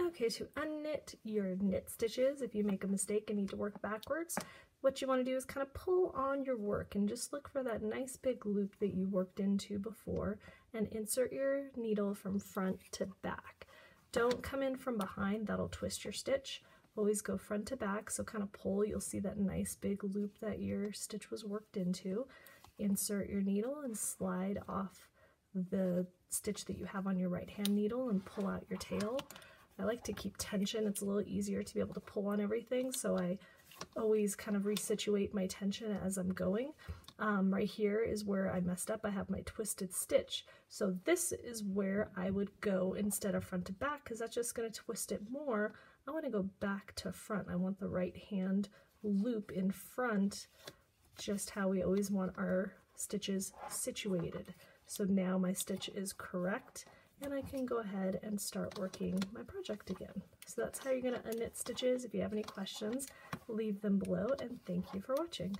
Okay, to unknit your knit stitches, if you make a mistake and need to work backwards, what you want to do is kind of pull on your work and just look for that nice big loop that you worked into before and insert your needle from front to back. Don't come in from behind, that'll twist your stitch. Always go front to back, so kind of pull, you'll see that nice big loop that your stitch was worked into. Insert your needle and slide off the stitch that you have on your right hand needle and pull out your tail. I like to keep tension, it's a little easier to be able to pull on everything, so I always kind of resituate my tension as I'm going. Right here is where I messed up. I have my twisted stitch, so this is where I would go instead of front to back, because that's just going to twist it more. I want to go back to front. I want the right hand loop in front, just how we always want our stitches situated. So now my stitch is correct, and I can go ahead and start working my project again. So that's how you're going to unknit stitches. If you have any questions, leave them below, and thank you for watching.